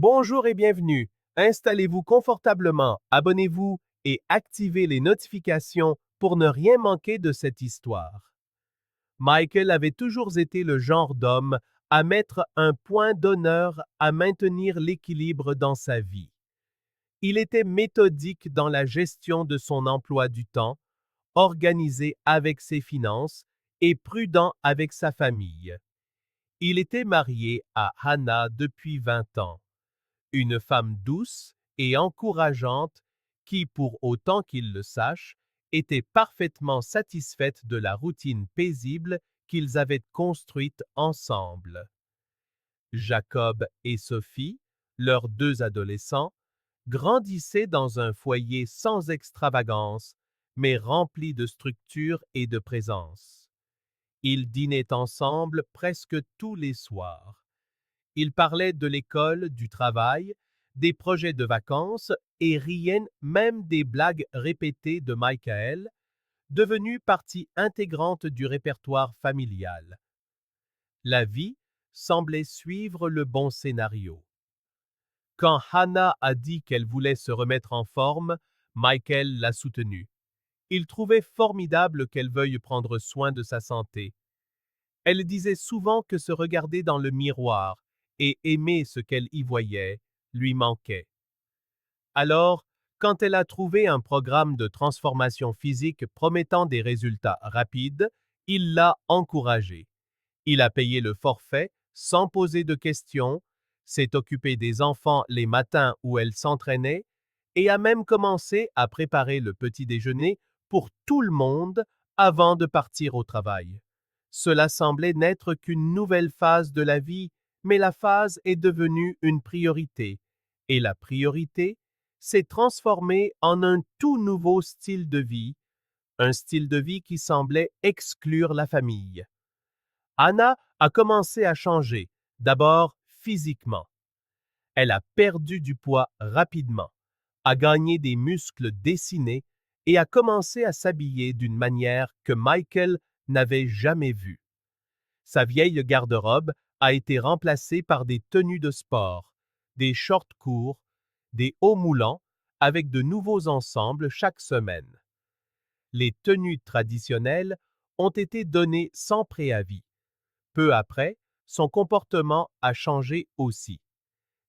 Bonjour et bienvenue. Installez-vous confortablement, abonnez-vous et activez les notifications pour ne rien manquer de cette histoire. Michael avait toujours été le genre d'homme à mettre un point d'honneur à maintenir l'équilibre dans sa vie. Il était méthodique dans la gestion de son emploi du temps, organisé avec ses finances et prudent avec sa famille. Il était marié à Hannah depuis 20 ans, une femme douce et encourageante qui, pour autant qu'il le sache, était parfaitement satisfaite de la routine paisible qu'ils avaient construite ensemble. Jacob et Sophie, leurs deux adolescents, grandissaient dans un foyer sans extravagance, mais rempli de structure et de présence. Ils dînaient ensemble presque tous les soirs. Ils parlaient de l'école, du travail, des projets de vacances et riaient même des blagues répétées de Michael, devenues partie intégrante du répertoire familial. La vie semblait suivre le bon scénario. Quand Hannah a dit qu'elle voulait se remettre en forme, Michael l'a soutenue. Il trouvait formidable qu'elle veuille prendre soin de sa santé. Elle disait souvent que se regarder dans le miroir et aimer ce qu'elle y voyait lui manquait. Alors, quand elle a trouvé un programme de transformation physique promettant des résultats rapides, il l'a encouragée. Il a payé le forfait sans poser de questions, s'est occupé des enfants les matins où elle s'entraînait et a même commencé à préparer le petit déjeuner pour tout le monde avant de partir au travail. Cela semblait n'être qu'une nouvelle phase de la vie, mais la phase est devenue une priorité. Et la priorité s'est transformée en un tout nouveau style de vie, un style de vie qui semblait exclure la famille. Anna a commencé à changer, d'abord physiquement. Elle a perdu du poids rapidement, a gagné des muscles dessinés et a commencé à s'habiller d'une manière que Michael n'avait jamais vue. Sa vieille garde-robe a été remplacée par des tenues de sport, des shorts courts, des hauts moulants, avec de nouveaux ensembles chaque semaine. Les tenues traditionnelles ont été données sans préavis. Peu après, son comportement a changé aussi.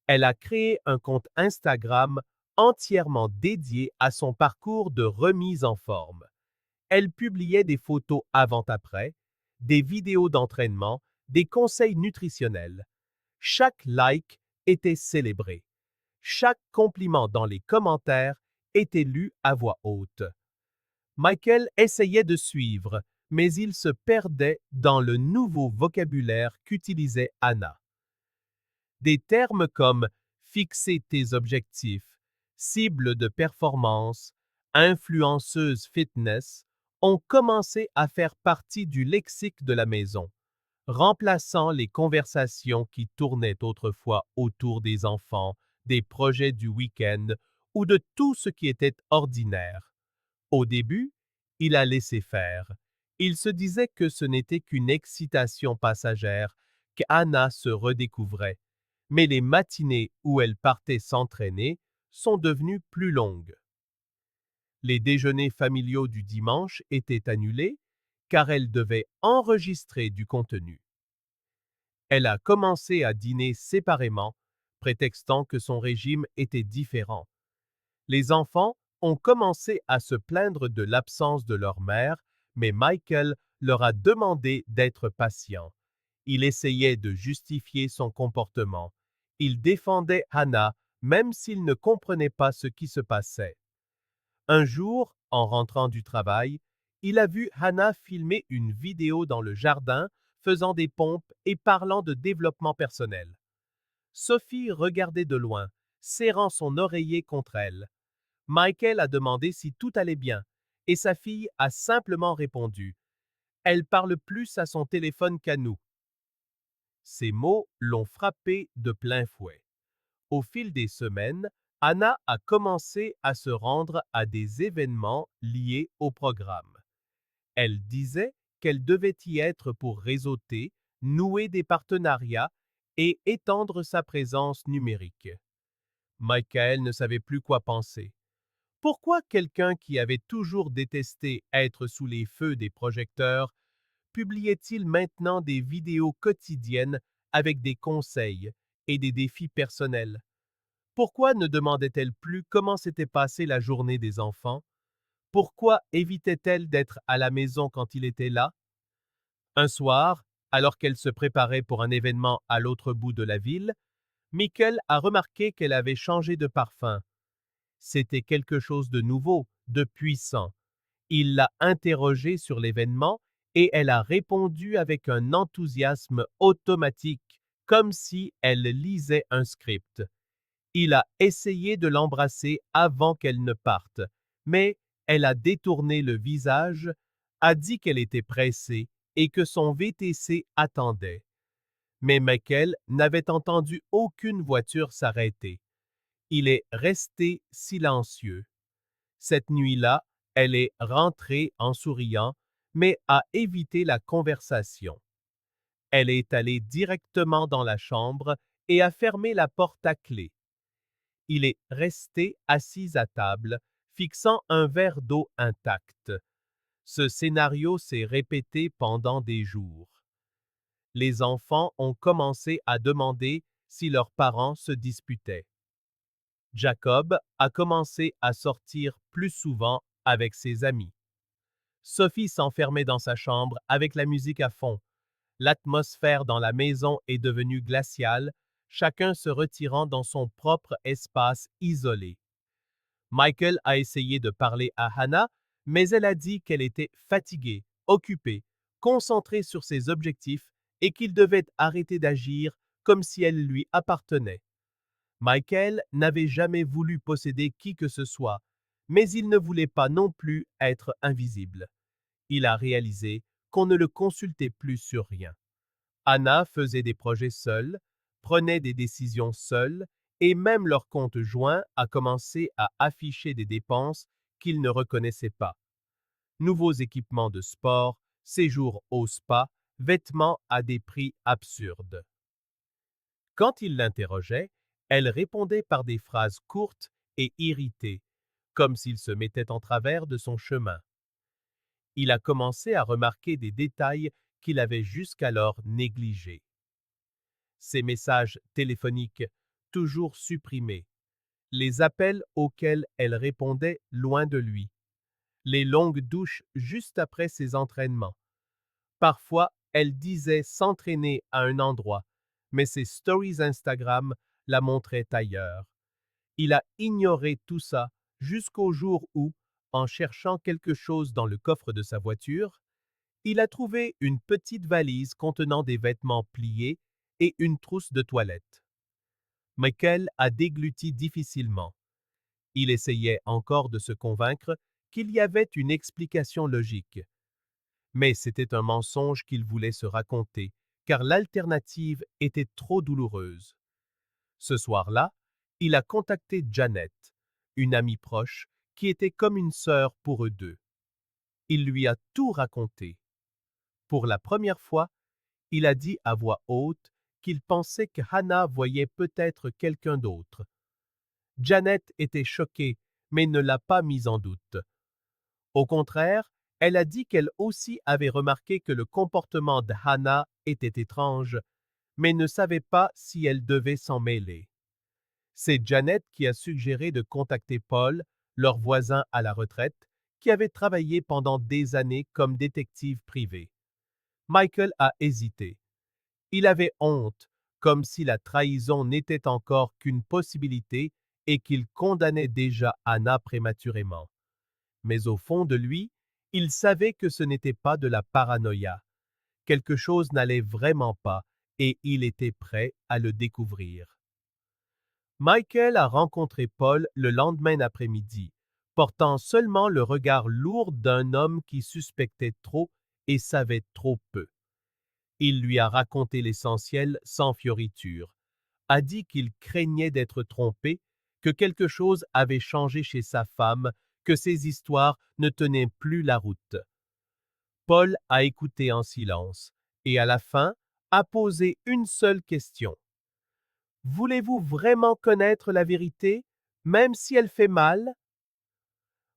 Elle a créé un compte Instagram entièrement dédié à son parcours de remise en forme. Elle publiait des photos avant-après, des vidéos d'entraînement, des conseils nutritionnels. Chaque like était célébré. Chaque compliment dans les commentaires était lu à voix haute. Michael essayait de suivre, mais il se perdait dans le nouveau vocabulaire qu'utilisait Anna. Des termes comme fixer tes objectifs, cible de performance, influenceuse fitness ont commencé à faire partie du lexique de la maison, remplaçant les conversations qui tournaient autrefois autour des enfants, des projets du week-end ou de tout ce qui était ordinaire. Au début, il a laissé faire. Il se disait que ce n'était qu'une excitation passagère, qu'Anna se redécouvrait. Mais les matinées où elle partait s'entraîner sont devenues plus longues. Les déjeuners familiaux du dimanche étaient annulés car elle devait enregistrer du contenu. Elle a commencé à dîner séparément, prétextant que son régime était différent. Les enfants ont commencé à se plaindre de l'absence de leur mère, mais Michael leur a demandé d'être patient. Il essayait de justifier son comportement. Il défendait Hannah même s'il ne comprenait pas ce qui se passait. Un jour, en rentrant du travail, il a vu Hannah filmer une vidéo dans le jardin, faisant des pompes et parlant de développement personnel. Sophie regardait de loin, serrant son oreiller contre elle. Michael a demandé si tout allait bien, et sa fille a simplement répondu « Elle parle plus à son téléphone qu'à nous ». Ces mots l'ont frappé de plein fouet. Au fil des semaines, Anna a commencé à se rendre à des événements liés au programme. Elle disait qu'elle devait y être pour réseauter, nouer des partenariats et étendre sa présence numérique. Michael ne savait plus quoi penser. Pourquoi quelqu'un qui avait toujours détesté être sous les feux des projecteurs publiait-il maintenant des vidéos quotidiennes avec des conseils et des défis personnels? Pourquoi ne demandait-elle plus comment s'était passée la journée des enfants? Pourquoi évitait-elle d'être à la maison quand il était là? Un soir, alors qu'elle se préparait pour un événement à l'autre bout de la ville, Mikkel a remarqué qu'elle avait changé de parfum. C'était quelque chose de nouveau, de puissant. Il l'a interrogée sur l'événement et elle a répondu avec un enthousiasme automatique, comme si elle lisait un script. Il a essayé de l'embrasser avant qu'elle ne parte, mais elle a détourné le visage, a dit qu'elle était pressée et que son VTC attendait. Mais Michael n'avait entendu aucune voiture s'arrêter. Il est resté silencieux. Cette nuit-là, elle est rentrée en souriant, mais a évité la conversation. Elle est allée directement dans la chambre et a fermé la porte à clé. Il est resté assis à table, fixant un verre d'eau intact. Ce scénario s'est répété pendant des jours. Les enfants ont commencé à demander si leurs parents se disputaient. Jacob a commencé à sortir plus souvent avec ses amis. Sophie s'enfermait dans sa chambre avec la musique à fond. L'atmosphère dans la maison est devenue glaciale, chacun se retirant dans son propre espace isolé. Michael a essayé de parler à Hannah, mais elle a dit qu'elle était fatiguée, occupée, concentrée sur ses objectifs et qu'il devait arrêter d'agir comme si elle lui appartenait. Michael n'avait jamais voulu posséder qui que ce soit, mais il ne voulait pas non plus être invisible. Il a réalisé qu'on ne le consultait plus sur rien. Anna faisait des projets seule, prenait des décisions seule, et même leur compte joint a commencé à afficher des dépenses qu'il ne reconnaissait pas. Nouveaux équipements de sport, séjours au spa, vêtements à des prix absurdes. Quand il l'interrogeait, elle répondait par des phrases courtes et irritées, comme s'il se mettait en travers de son chemin. Il a commencé à remarquer des détails qu'il avait jusqu'alors négligés. Ses messages téléphoniques, toujours supprimés, les appels auxquels elle répondait loin de lui, les longues douches juste après ses entraînements. Parfois, elle disait s'entraîner à un endroit, mais ses stories Instagram la montraient ailleurs. Il a ignoré tout ça jusqu'au jour où, en cherchant quelque chose dans le coffre de sa voiture, il a trouvé une petite valise contenant des vêtements pliés et une trousse de toilette. Michael a dégluti difficilement. Il essayait encore de se convaincre qu'il y avait une explication logique. Mais c'était un mensonge qu'il voulait se raconter, car l'alternative était trop douloureuse. Ce soir-là, il a contacté Janet, une amie proche, qui était comme une sœur pour eux deux. Il lui a tout raconté. Pour la première fois, il a dit à voix haute qu'il pensait que Hannah voyait peut-être quelqu'un d'autre. Janet était choquée, mais ne l'a pas mis en doute. Au contraire, elle a dit qu'elle aussi avait remarqué que le comportement de Hannah était étrange, mais ne savait pas si elle devait s'en mêler. C'est Janet qui a suggéré de contacter Paul, leur voisin à la retraite, qui avait travaillé pendant des années comme détective privé. Michael a hésité. Il avait honte, comme si la trahison n'était encore qu'une possibilité et qu'il condamnait déjà Anna prématurément. Mais au fond de lui, il savait que ce n'était pas de la paranoïa. Quelque chose n'allait vraiment pas et il était prêt à le découvrir. Michael a rencontré Paul le lendemain après-midi, portant seulement le regard lourd d'un homme qui suspectait trop et savait trop peu. Il lui a raconté l'essentiel sans fioriture, a dit qu'il craignait d'être trompé, que quelque chose avait changé chez sa femme, que ses histoires ne tenaient plus la route. Paul a écouté en silence, et à la fin a posé une seule question. Voulez-vous vraiment connaître la vérité, même si elle fait mal?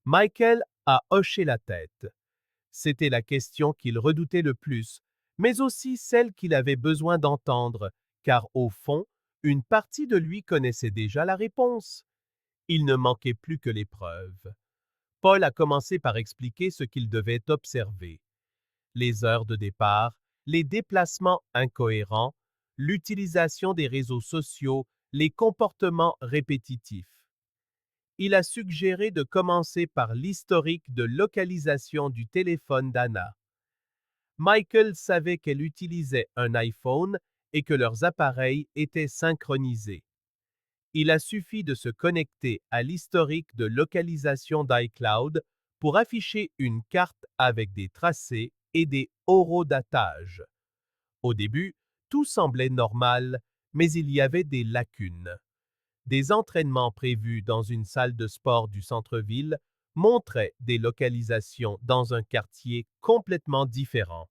Michael a hoché la tête. C'était la question qu'il redoutait le plus, mais aussi celle qu'il avait besoin d'entendre, car au fond, une partie de lui connaissait déjà la réponse. Il ne manquait plus que les preuves. Paul a commencé par expliquer ce qu'il devait observer. Les heures de départ, les déplacements incohérents, l'utilisation des réseaux sociaux, les comportements répétitifs. Il a suggéré de commencer par l'historique de localisation du téléphone d'Anna. Michael savait qu'elle utilisait un iPhone et que leurs appareils étaient synchronisés. Il a suffi de se connecter à l'historique de localisation d'iCloud pour afficher une carte avec des tracés et des horodatages. Au début, tout semblait normal, mais il y avait des lacunes. Des entraînements prévus dans une salle de sport du centre-ville montraient des localisations dans un quartier complètement différent.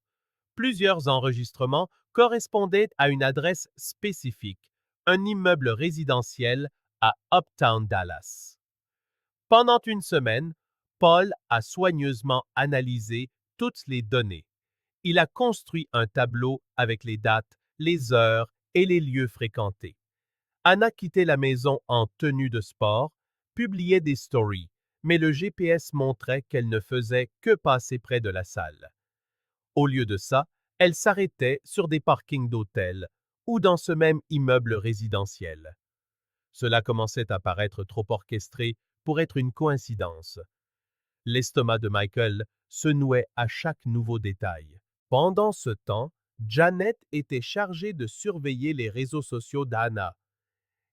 Plusieurs enregistrements correspondaient à une adresse spécifique, un immeuble résidentiel à Uptown Dallas. Pendant une semaine, Paul a soigneusement analysé toutes les données. Il a construit un tableau avec les dates, les heures et les lieux fréquentés. Anna quittait la maison en tenue de sport, publiait des stories, mais le GPS montrait qu'elle ne faisait que passer près de la salle. Au lieu de ça, elle s'arrêtait sur des parkings d'hôtels ou dans ce même immeuble résidentiel. Cela commençait à paraître trop orchestré pour être une coïncidence. L'estomac de Michael se nouait à chaque nouveau détail. Pendant ce temps, Janet était chargée de surveiller les réseaux sociaux d'Anna.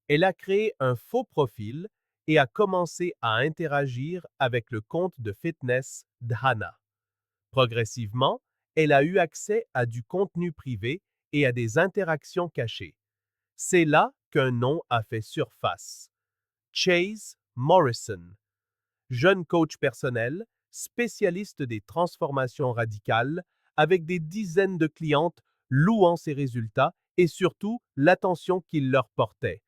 Elle a créé un faux profil et a commencé à interagir avec le compte de fitness d'Hannah. Progressivement, elle a eu accès à du contenu privé et à des interactions cachées. C'est là qu'un nom a fait surface. Chase Morrison, jeune coach personnel, spécialiste des transformations radicales, avec des dizaines de clientes louant ses résultats et surtout l'attention qu'il leur portait.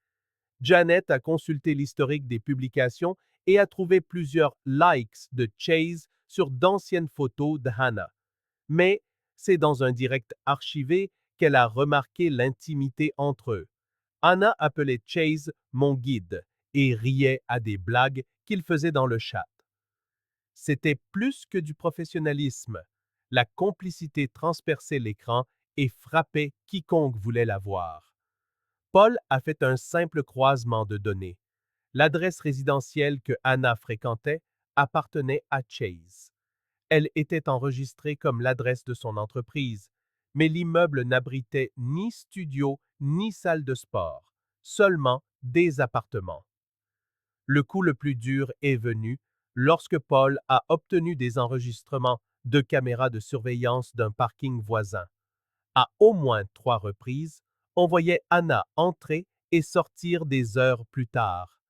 Janet a consulté l'historique des publications et a trouvé plusieurs likes de Chase sur d'anciennes photos de Hannah. Mais c'est dans un direct archivé qu'elle a remarqué l'intimité entre eux. Anna appelait Chase mon guide et riait à des blagues qu'il faisait dans le chat. C'était plus que du professionnalisme. La complicité transperçait l'écran et frappait quiconque voulait la voir. Paul a fait un simple croisement de données. L'adresse résidentielle que Anna fréquentait appartenait à Chase. Elle était enregistrée comme l'adresse de son entreprise, mais l'immeuble n'abritait ni studio ni salle de sport, seulement des appartements. Le coup le plus dur est venu lorsque Paul a obtenu des enregistrements de caméras de surveillance d'un parking voisin. À au moins 3 reprises, on voyait Anna entrer et sortir des heures plus tard.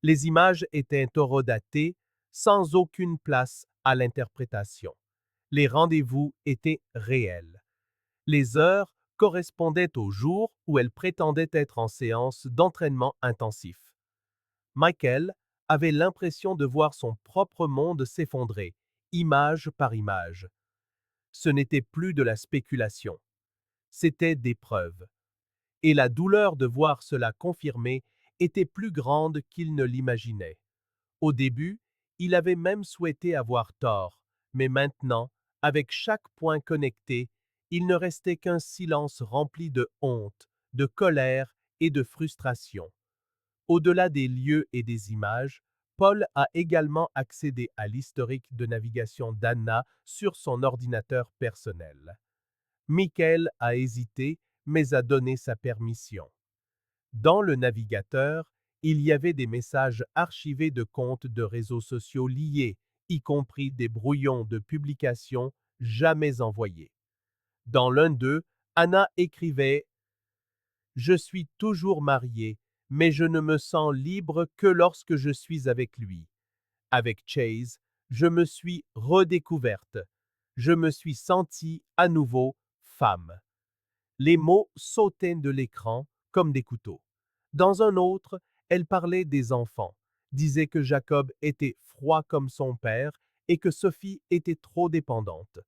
Les images étaient horodatées, sans aucune place à l'interprétation. Les rendez-vous étaient réels. Les heures correspondaient aux jours où elle prétendait être en séance d'entraînement intensif. Michael avait l'impression de voir son propre monde s'effondrer, image par image. Ce n'était plus de la spéculation, c'était des preuves. Et la douleur de voir cela confirmé était plus grande qu'il ne l'imaginait. Au début, il avait même souhaité avoir tort, mais maintenant, avec chaque point connecté, il ne restait qu'un silence rempli de honte, de colère et de frustration. Au-delà des lieux et des images, Paul a également accédé à l'historique de navigation d'Anna sur son ordinateur personnel. Michael a hésité, mais a donné sa permission. Dans le navigateur, il y avait des messages archivés de comptes de réseaux sociaux liés, y compris des brouillons de publications jamais envoyés. Dans l'un d'eux, Anna écrivait Je suis toujours mariée, mais je ne me sens libre que lorsque je suis avec lui. Avec Chase, je me suis redécouverte. Je me suis sentie à nouveau femme. Les mots sautaient de l'écran comme des couteaux. Dans un autre, elle parlait des enfants, disait que Jacob était froid comme son père et que Sophie était trop dépendante.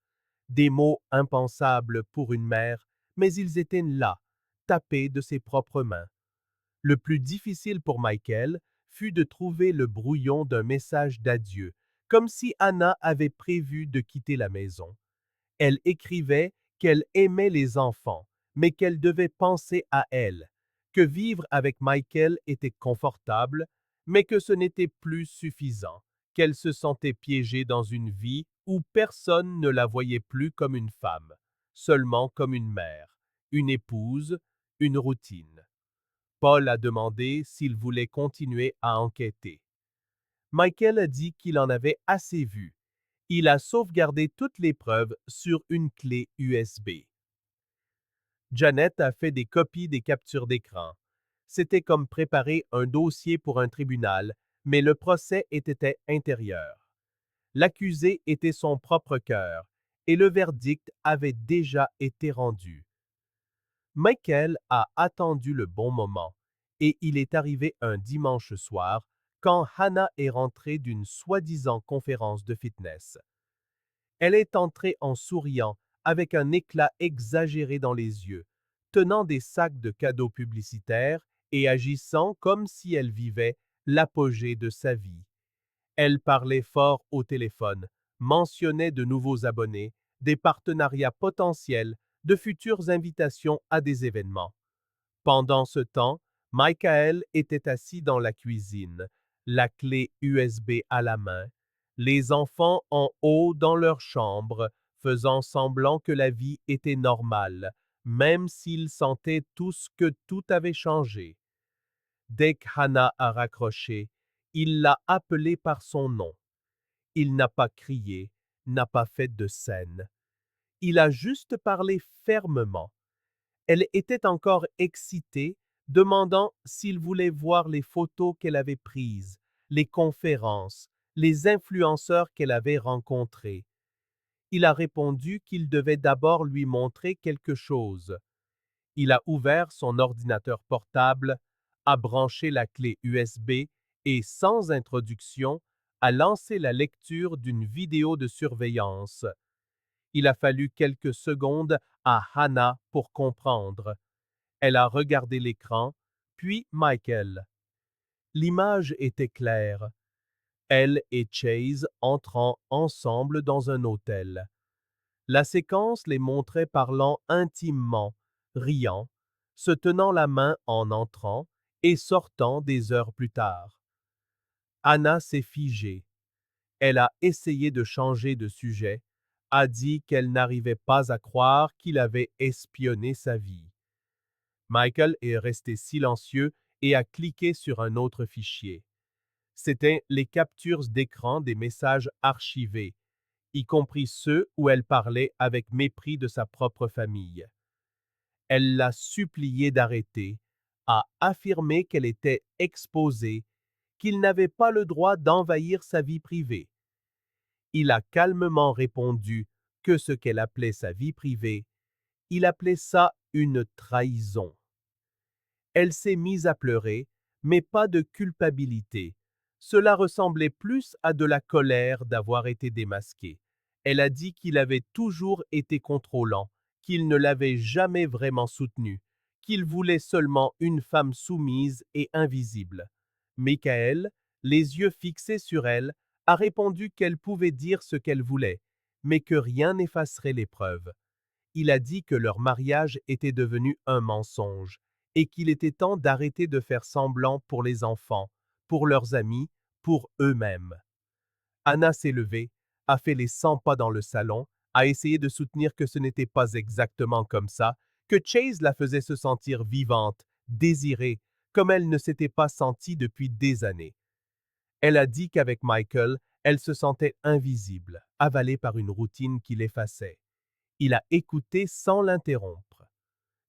Des mots impensables pour une mère, mais ils étaient là, tapés de ses propres mains. Le plus difficile pour Michael fut de trouver le brouillon d'un message d'adieu, comme si Anna avait prévu de quitter la maison. Elle écrivait qu'elle aimait les enfants, mais qu'elle devait penser à elle, que vivre avec Michael était confortable, mais que ce n'était plus suffisant, qu'elle se sentait piégée dans une vie où personne ne la voyait plus comme une femme, seulement comme une mère, une épouse, une routine. Paul a demandé s'il voulait continuer à enquêter. Michael a dit qu'il en avait assez vu. Il a sauvegardé toutes les preuves sur une clé USB. Janet a fait des copies des captures d'écran. C'était comme préparer un dossier pour un tribunal, mais le procès était intérieur. L'accusé était son propre cœur, et le verdict avait déjà été rendu. Michael a attendu le bon moment, et il est arrivé un dimanche soir quand Hannah est rentrée d'une soi-disant conférence de fitness. Elle est entrée en souriant, avec un éclat exagéré dans les yeux, tenant des sacs de cadeaux publicitaires et agissant comme si elle vivait l'apogée de sa vie. Elle parlait fort au téléphone, mentionnait de nouveaux abonnés, des partenariats potentiels, de futures invitations à des événements. Pendant ce temps, Michael était assis dans la cuisine, la clé USB à la main, les enfants en haut dans leur chambre, faisant semblant que la vie était normale, même s'ils sentaient tous que tout avait changé. Dès qu'Hannah a raccroché, il l'a appelée par son nom. Il n'a pas crié, n'a pas fait de scène. Il a juste parlé fermement. Elle était encore excitée, demandant s'il voulait voir les photos qu'elle avait prises, les conférences, les influenceurs qu'elle avait rencontrés. Il a répondu qu'il devait d'abord lui montrer quelque chose. Il a ouvert son ordinateur portable, a branché la clé USB et, sans introduction, a lancé la lecture d'une vidéo de surveillance. Il a fallu quelques secondes à Hannah pour comprendre. Elle a regardé l'écran, puis Michael. L'image était claire. Elle et Chase entrant ensemble dans un hôtel. La séquence les montrait parlant intimement, riant, se tenant la main en entrant et sortant des heures plus tard. Anna s'est figée. Elle a essayé de changer de sujet, a dit qu'elle n'arrivait pas à croire qu'il avait espionné sa vie. Michael est resté silencieux et a cliqué sur un autre fichier. C'étaient les captures d'écran des messages archivés, y compris ceux où elle parlait avec mépris de sa propre famille. Elle l'a supplié d'arrêter, a affirmé qu'elle était exposée, qu'il n'avait pas le droit d'envahir sa vie privée. Il a calmement répondu que ce qu'elle appelait sa vie privée, il appelait ça une trahison. Elle s'est mise à pleurer, mais pas de culpabilité. Cela ressemblait plus à de la colère d'avoir été démasquée. Elle a dit qu'il avait toujours été contrôlant, qu'il ne l'avait jamais vraiment soutenue, qu'il voulait seulement une femme soumise et invisible. Michael, les yeux fixés sur elle, a répondu qu'elle pouvait dire ce qu'elle voulait, mais que rien n'effacerait les preuves. Il a dit que leur mariage était devenu un mensonge et qu'il était temps d'arrêter de faire semblant pour les enfants, pour leurs amis, pour eux-mêmes. Anna s'est levée, a fait les 100 pas dans le salon, a essayé de soutenir que ce n'était pas exactement comme ça, que Chase la faisait se sentir vivante, désirée, comme elle ne s'était pas sentie depuis des années. Elle a dit qu'avec Michael, elle se sentait invisible, avalée par une routine qui l'effaçait. Il a écouté sans l'interrompre.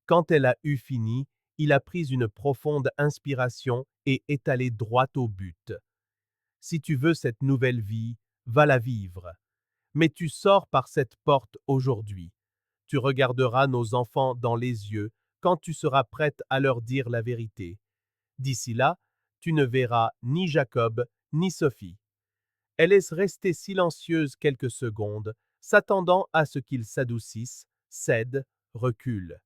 Quand elle a eu fini, il a pris une profonde inspiration et est allé droit au but. Si tu veux cette nouvelle vie, va la vivre. Mais tu sors par cette porte aujourd'hui. Tu regarderas nos enfants dans les yeux quand tu seras prête à leur dire la vérité. D'ici là, tu ne verras ni Jacob ni Sophie. Elle est restée silencieuse quelques secondes, s'attendant à ce qu'ils s'adoucissent, cèdent, reculent.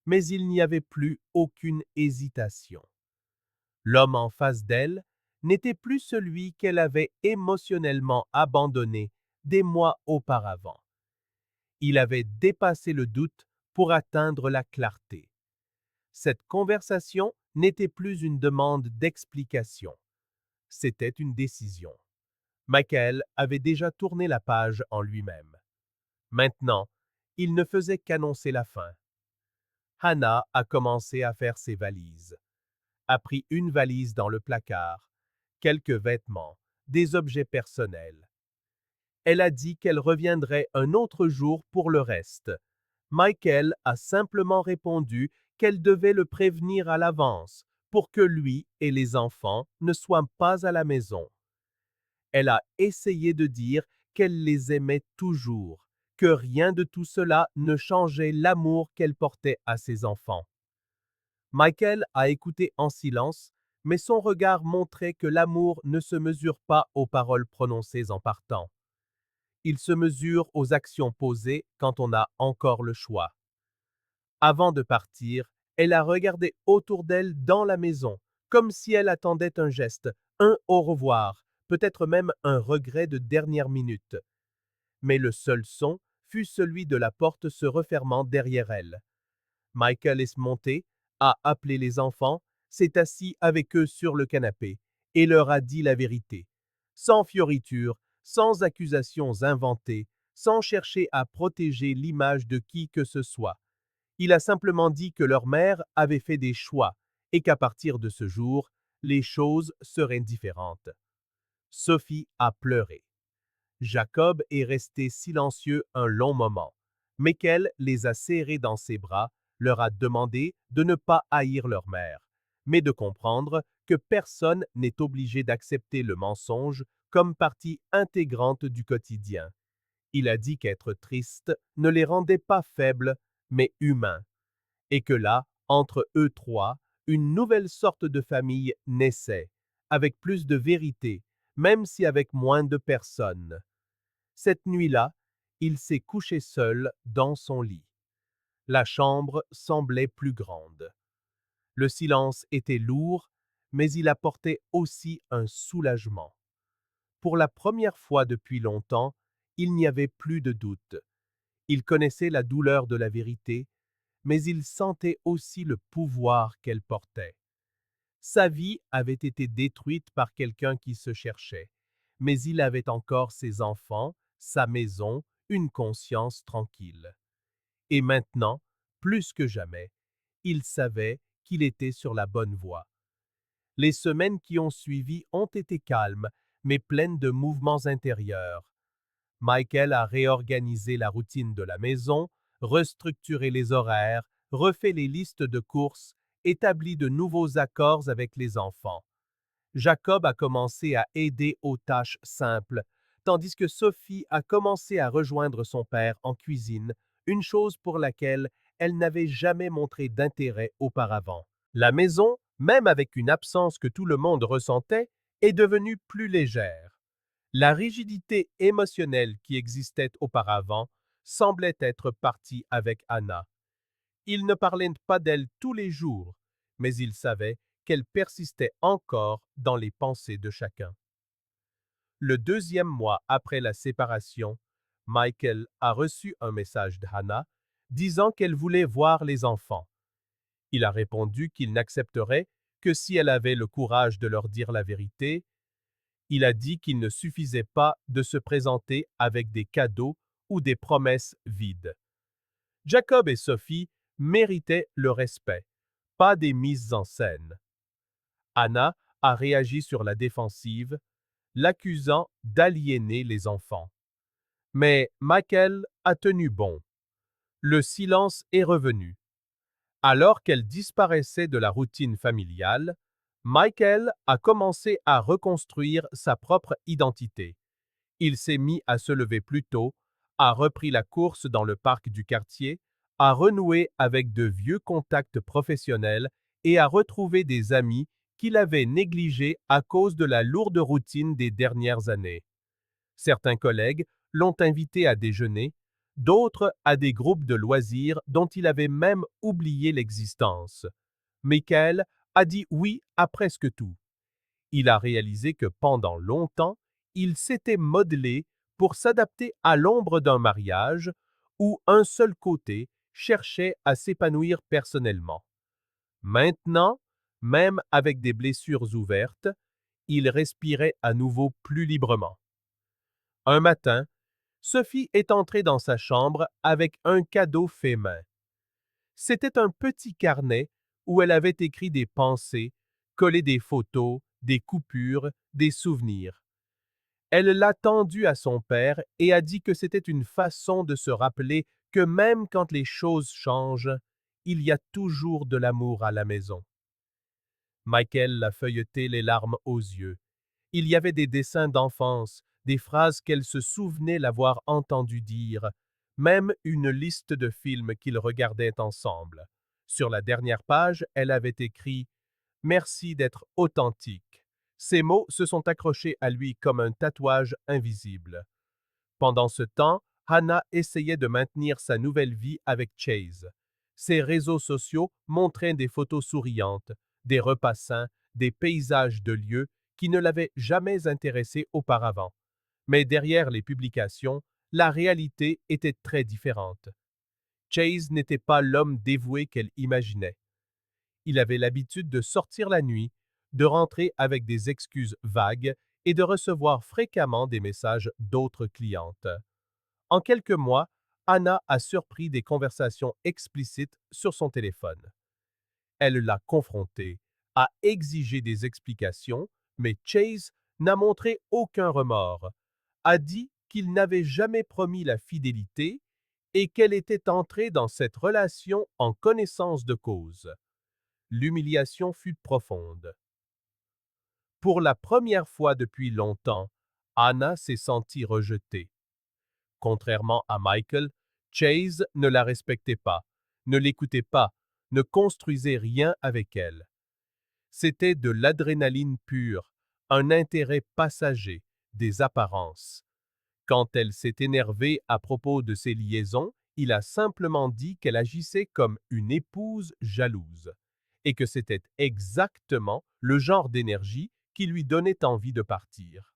Mais il n'y avait plus aucune hésitation. L'homme en face d'elle n'était plus celui qu'elle avait émotionnellement abandonné des mois auparavant. Il avait dépassé le doute pour atteindre la clarté. Cette conversation n'était plus une demande d'explication. C'était une décision. Michael avait déjà tourné la page en lui-même. Maintenant, il ne faisait qu'annoncer la fin. Hannah a commencé à faire ses valises. A pris une valise dans le placard, quelques vêtements, des objets personnels. Elle a dit qu'elle reviendrait un autre jour pour le reste. Michael a simplement répondu qu'elle devait le prévenir à l'avance pour que lui et les enfants ne soient pas à la maison. Elle a essayé de dire qu'elle les aimait toujours, que rien de tout cela ne changeait l'amour qu'elle portait à ses enfants. Michael a écouté en silence, mais son regard montrait que l'amour ne se mesure pas aux paroles prononcées en partant. Il se mesure aux actions posées quand on a encore le choix. Avant de partir, elle a regardé autour d'elle dans la maison, comme si elle attendait un geste, un au revoir, peut-être même un regret de dernière minute. Mais le seul son fut celui de la porte se refermant derrière elle. Michael est monté, a appelé les enfants, s'est assis avec eux sur le canapé et leur a dit la vérité, sans fioritures, sans accusations inventées, sans chercher à protéger l'image de qui que ce soit. Il a simplement dit que leur mère avait fait des choix et qu'à partir de ce jour, les choses seraient différentes. Sophie a pleuré. Jacob est resté silencieux un long moment. Michael les a serrés dans ses bras, leur a demandé de ne pas haïr leur mère, mais de comprendre que personne n'est obligé d'accepter le mensonge comme partie intégrante du quotidien. Il a dit qu'être triste ne les rendait pas faibles, mais humains, et que là, entre eux trois, une nouvelle sorte de famille naissait, avec plus de vérité, même si avec moins de personnes. Cette nuit-là, il s'est couché seul dans son lit. La chambre semblait plus grande. Le silence était lourd, mais il apportait aussi un soulagement. Pour la première fois depuis longtemps, il n'y avait plus de doute. Il connaissait la douleur de la vérité, mais il sentait aussi le pouvoir qu'elle portait. Sa vie avait été détruite par quelqu'un qui se cherchait, mais il avait encore ses enfants, sa maison, une conscience tranquille. Et maintenant, plus que jamais, il savait qu'il était sur la bonne voie. Les semaines qui ont suivi ont été calmes, mais pleines de mouvements intérieurs. Michael a réorganisé la routine de la maison, restructuré les horaires, refait les listes de courses, établi de nouveaux accords avec les enfants. Jacob a commencé à aider aux tâches simples, tandis que Sophie a commencé à rejoindre son père en cuisine, une chose pour laquelle elle n'avait jamais montré d'intérêt auparavant. La maison, même avec une absence que tout le monde ressentait, est devenue plus légère. La rigidité émotionnelle qui existait auparavant semblait être partie avec Anna. Il ne parlait pas d'elle tous les jours, mais il savait qu'elle persistait encore dans les pensées de chacun. Le deuxième mois après la séparation, Michael a reçu un message de Hannah disant qu'elle voulait voir les enfants. Il a répondu qu'il n'accepterait que si elle avait le courage de leur dire la vérité. Il a dit qu'il ne suffisait pas de se présenter avec des cadeaux ou des promesses vides. Jacob et Sophie méritaient le respect, pas des mises en scène. Anna a réagi sur la défensive, l'accusant d'aliéner les enfants. Mais Michael a tenu bon. Le silence est revenu. Alors qu'elle disparaissait de la routine familiale, Michael a commencé à reconstruire sa propre identité. Il s'est mis à se lever plus tôt, a repris la course dans le parc du quartier, à renouer avec de vieux contacts professionnels et à retrouver des amis qu'il avait négligés à cause de la lourde routine des dernières années. Certains collègues l'ont invité à déjeuner, d'autres à des groupes de loisirs dont il avait même oublié l'existence. Michael a dit oui à presque tout. Il a réalisé que pendant longtemps, il s'était modelé pour s'adapter à l'ombre d'un mariage où un seul côté cherchait à s'épanouir personnellement. Maintenant, même avec des blessures ouvertes, il respirait à nouveau plus librement. Un matin, Sophie est entrée dans sa chambre avec un cadeau fait main. C'était un petit carnet où elle avait écrit des pensées, collé des photos, des coupures, des souvenirs. Elle l'a tendu à son père et a dit que c'était une façon de se rappeler que même quand les choses changent, il y a toujours de l'amour à la maison. Michael l'a feuilleté les larmes aux yeux. Il y avait des dessins d'enfance, des phrases qu'elle se souvenait l'avoir entendu dire, même une liste de films qu'ils regardaient ensemble. Sur la dernière page, elle avait écrit « Merci d'être authentique ». Ces mots se sont accrochés à lui comme un tatouage invisible. Pendant ce temps, Hannah essayait de maintenir sa nouvelle vie avec Chase. Ses réseaux sociaux montraient des photos souriantes, des repas sains, des paysages de lieux qui ne l'avaient jamais intéressée auparavant. Mais derrière les publications, la réalité était très différente. Chase n'était pas l'homme dévoué qu'elle imaginait. Il avait l'habitude de sortir la nuit, de rentrer avec des excuses vagues et de recevoir fréquemment des messages d'autres clientes. En quelques mois, Anna a surpris des conversations explicites sur son téléphone. Elle l'a confronté, a exigé des explications, mais Chase n'a montré aucun remords, a dit qu'il n'avait jamais promis la fidélité et qu'elle était entrée dans cette relation en connaissance de cause. L'humiliation fut profonde. Pour la première fois depuis longtemps, Anna s'est sentie rejetée. Contrairement à Michael, Chase ne la respectait pas, ne l'écoutait pas, ne construisait rien avec elle. C'était de l'adrénaline pure, un intérêt passager, des apparences. Quand elle s'est énervée à propos de ses liaisons, il a simplement dit qu'elle agissait comme une épouse jalouse et que c'était exactement le genre d'énergie qui lui donnait envie de partir.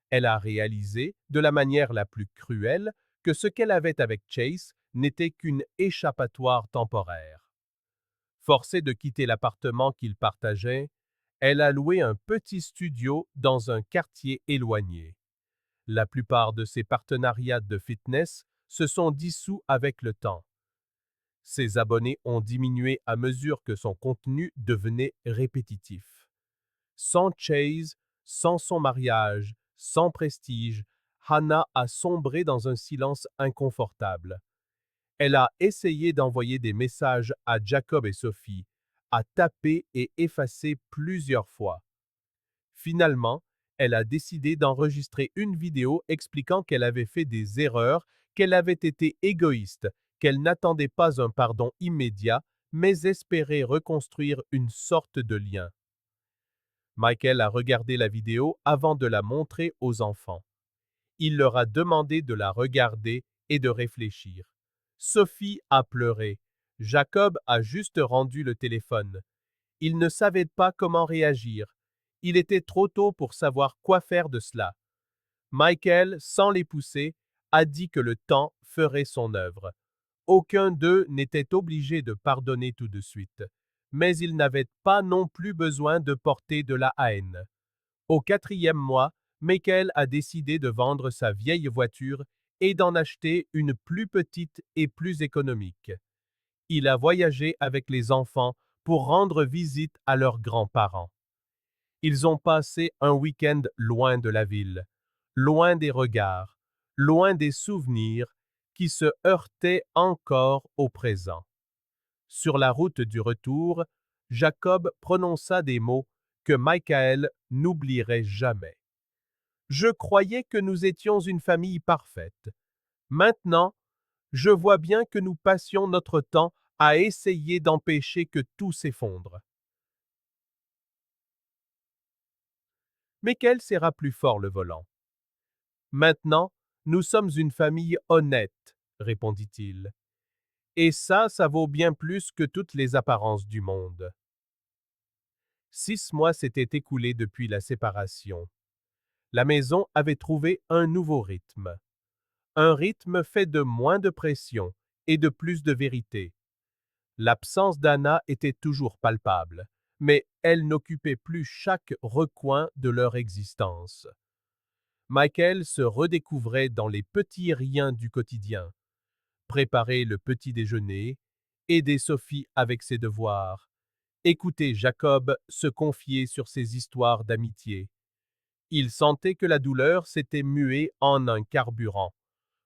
Elle a réalisé, de la manière la plus cruelle, que ce qu'elle avait avec Chase n'était qu'une échappatoire temporaire. Forcée de quitter l'appartement qu'ils partageaient, elle a loué un petit studio dans un quartier éloigné. La plupart de ses partenariats de fitness se sont dissous avec le temps. Ses abonnés ont diminué à mesure que son contenu devenait répétitif. Sans Chase, sans son mariage, sans prestige, Hannah a sombré dans un silence inconfortable. Elle a essayé d'envoyer des messages à Jacob et Sophie, a tapé et effacé plusieurs fois. Finalement, elle a décidé d'enregistrer une vidéo expliquant qu'elle avait fait des erreurs, qu'elle avait été égoïste, qu'elle n'attendait pas un pardon immédiat, mais espérait reconstruire une sorte de lien. Michael a regardé la vidéo avant de la montrer aux enfants. Il leur a demandé de la regarder et de réfléchir. Sophie a pleuré. Jacob a juste rendu le téléphone. Il ne savait pas comment réagir. Il était trop tôt pour savoir quoi faire de cela. Michael, sans les pousser, a dit que le temps ferait son œuvre. Aucun d'eux n'était obligé de pardonner tout de suite, mais ils n'avaient pas non plus besoin de porter de la haine. Au 4e mois, Michael a décidé de vendre sa vieille voiture et d'en acheter une plus petite et plus économique. Il a voyagé avec les enfants pour rendre visite à leurs grands-parents. Ils ont passé un week-end loin de la ville, loin des regards, loin des souvenirs qui se heurtaient encore au présent. Sur la route du retour, Jacob prononça des mots que Michael n'oublierait jamais. Je croyais que nous étions une famille parfaite. Maintenant, Je vois bien que nous passions notre temps à essayer d'empêcher que tout s'effondre. Mais quel serra plus fort le volant? Maintenant, nous sommes une famille honnête, répondit-il. Et ça vaut bien plus que toutes les apparences du monde. 6 mois s'étaient écoulés depuis la séparation. La maison avait trouvé un nouveau rythme. Un rythme fait de moins de pression et de plus de vérité. L'absence d'Anna était toujours palpable, mais elle n'occupait plus chaque recoin de leur existence. Michael se redécouvrait dans les petits riens du quotidien. Préparer le petit déjeuner, aider Sophie avec ses devoirs, écouter Jacob se confier sur ses histoires d'amitié. Il sentait que la douleur s'était muée en un carburant,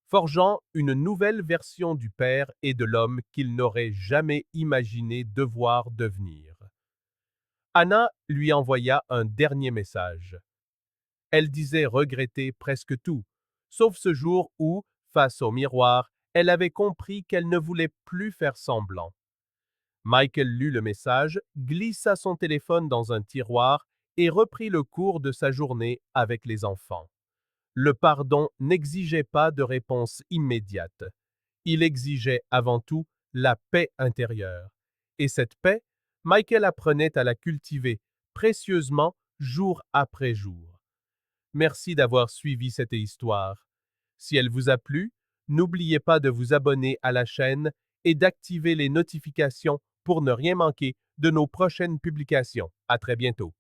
forgeant une nouvelle version du père et de l'homme qu'il n'aurait jamais imaginé devoir devenir. Anna lui envoya un dernier message. Elle disait regretter presque tout, sauf ce jour où, face au miroir, elle avait compris qu'elle ne voulait plus faire semblant. Michael lut le message, glissa son téléphone dans un tiroir et reprit le cours de sa journée avec les enfants. Le pardon n'exigeait pas de réponse immédiate. Il exigeait avant tout la paix intérieure. Et cette paix, Michael apprenait à la cultiver précieusement jour après jour. Merci d'avoir suivi cette histoire. Si elle vous a plu, n'oubliez pas de vous abonner à la chaîne et d'activer les notifications pour ne rien manquer de nos prochaines publications. À très bientôt.